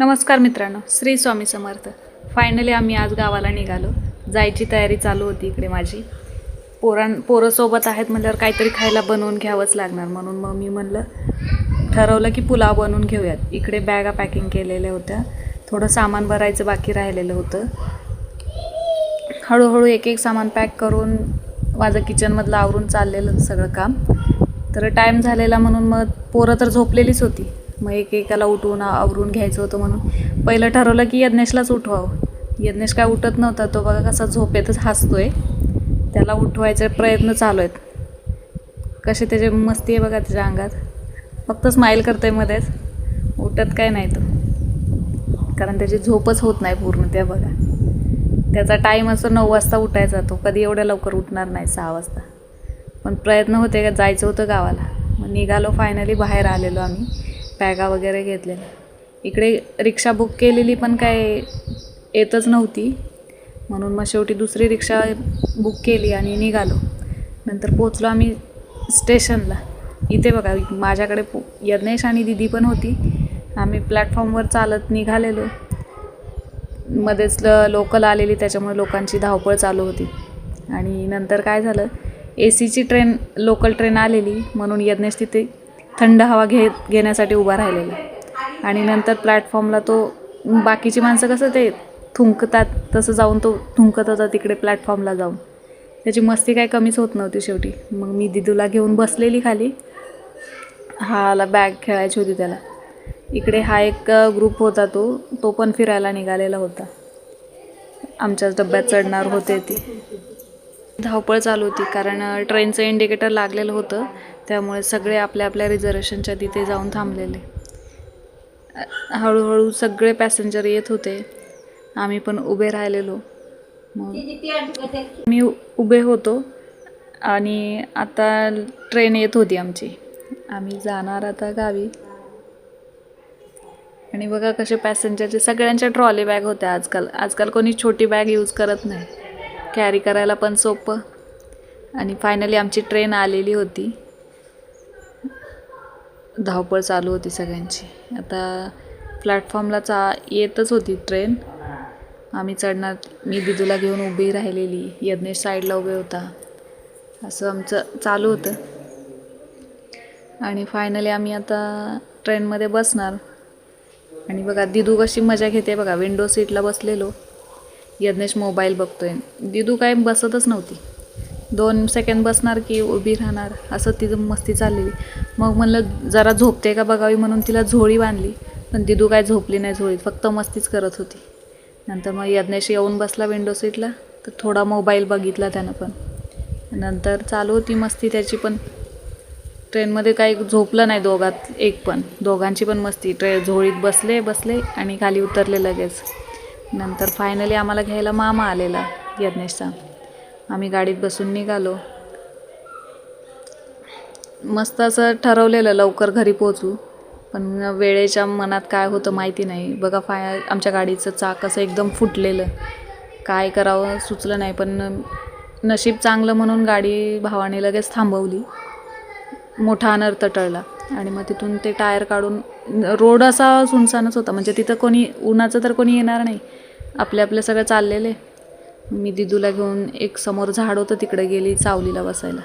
नमस्कार मित्रांनो, श्री स्वामी समर्थ. फायनली आम्ही आज गावाला निघालो. जायची तयारी चालू होती इकडे माझी. पोरं सोबत आहेत म्हणल्यावर काहीतरी खायला बनवून घ्यावंच लागणार, म्हणून मग मी म्हणलं ठरवलं की पुलाव बनवून घेऊयात. इकडे बॅगा पॅकिंग केलेल्या होत्या, थोडं सामान भरायचं बाकी राहिलेलं होतं. हळूहळू एक एक सामान पॅक करून माझं किचनमधलं आवरून चाललेलं सगळं काम. तर टाईम झालेला म्हणून मग पोरं तर झोपलेलीच होती. मग एकेकाला उठवून आवरून घ्यायचं होतं म्हणून पहिलं ठरवलं की यज्ञेशलाच उठवावं. यज्ञेश काय उठत नव्हता, तो बघा कसा झोपेतच हसतोय. त्याला उठवायचे प्रयत्न चालू आहेत. कशी त्याची मस्ती आहे बघा त्याच्या अंगात. फक्त स्माईल करतोय मध्येच, उठत काय नाही तो, कारण त्याची झोपच होत नाही पूर्ण. त्या बघा त्याचा टाईम असतो 9 वाजता उठायचा, तो कधी एवढ्या लवकर उठणार नाही, 6 वाजता. पण प्रयत्न होते का जायचं होतं गावाला. मग निघालो, फायनली बाहेर आलेलो आम्ही. बॅगा वगैरे घेतलेल्या. इकडे रिक्षा बुक केलेली पण काय येतच नव्हती, म्हणून मग शेवटी दुसरी रिक्षा बुक केली आणि निघालो. नंतर पोचलो आम्ही स्टेशनला. इथे बघा माझ्याकडे यज्ञेश आणि दिदी पण होती. आम्ही प्लॅटफॉर्मवर चालत निघालेलो. मध्येच लोकल आलेली, त्याच्यामुळे लोकांची धावपळ चालू होती. आणि नंतर काय झालं, ACची ट्रेन, लोकल ट्रेन आलेली, म्हणून यज्ञेश तिथे थंड हवा घेण्यासाठी उभा राहिलेला. आणि नंतर प्लॅटफॉर्मला तो, बाकीची माणसं कसं ते थुंकतात तसं जाऊन तो थुंकत होता तिकडे प्लॅटफॉर्मला जाऊन. त्याची मस्ती काय कमीच होत नव्हती. शेवटी मग मी दिदूला घेऊन बसलेली खाली. हाला बॅग खेळायची होती त्याला. इकडे हा एक ग्रुप होता, तो पण फिरायला निघालेला होता. आमच्याच डब्यात चढणार होते ती. धावपळ चालू होती कारण ट्रेनचं इंडिकेटर लागलेलं होतं, त्यामुळे सगळे आपल्या आपल्या रिझर्वेशनच्या तिथे जाऊन थांबलेले. हळूहळू सगळे पॅसेंजर येत होते, आम्ही पण उभे राहिलेलो. मग मी उभे होतो आणि आता ट्रेन येत होती आमची. आम्ही जाणार आता गावी. आणि बघा कसे पॅसेंजरचे सगळ्यांच्या ट्रॉली बॅग होत्या. आजकाल कोणी छोटी बॅग यूज करत नाही, कॅरी करायला पण सोपं. आणि फायनली आमची ट्रेन आलेली होती. धावपळ चालू होती सगळ्यांची. आता प्लॅटफॉर्मला येतच होती ट्रेन. आम्ही चढणार. मी दिदूला घेऊन उभी राहिलेली, यज्ञेश साईडला उभे होता. असं आमचं चालू होतं. आणि फायनली आम्ही आता ट्रेनमध्ये बसणार. आणि बघा दिदू कशी मजा घेते बघा, विंडो सीटला बसलेलो. यज्ञेश मोबाईल बघतोय. दिदू काय बसतच नव्हती. 2 सेकंद बसणार की उभी राहणार, असं तिचं मस्ती चाललेली. मग म्हणलं जरा झोपते का बघावी म्हणून तिला झोळी बांधली, पण दिदू काय झोपली नाही झोळीत, फक्त मस्तीच करत होती. नंतर मग यज्ञेश येऊन बसला विंडो सीटला, तर थोडा मोबाईल बघितला त्यानं पण. नंतर चालू होती मस्ती त्याची पण. ट्रेनमध्ये काही झोपलं नाही दोघात एक पण. दोघांची पण मस्ती. झोळीत बसले आणि खाली उतरले लगेच. नंतर फायनली आम्हाला घ्यायला मामा आलेला यज्ञेशचा. आम्ही गाडीत बसून निघालो. मस्त असं ठरवलेलं लवकर घरी पोचू, पण वेळेच्या मनात काय होतं माहिती नाही. बघा आमच्या गाडीचं चाक असं एकदम फुटलेलं. काय करावं सुचलं नाही, पण नशीब चांगलं म्हणून गाडी भावाने लगेच थांबवली. मोठा अनर्थ टळला. आणि मग तिथून ते टायर काढून, रोड असा सुनसानच होता, म्हणजे तिथं कोणी, उन्हाचं तर कोणी येणार नाही, आपले सगळं चाललेले. मी दिदूला घेऊन एक समोर झाड होतं तिकडे गेली सावलीला बसायला.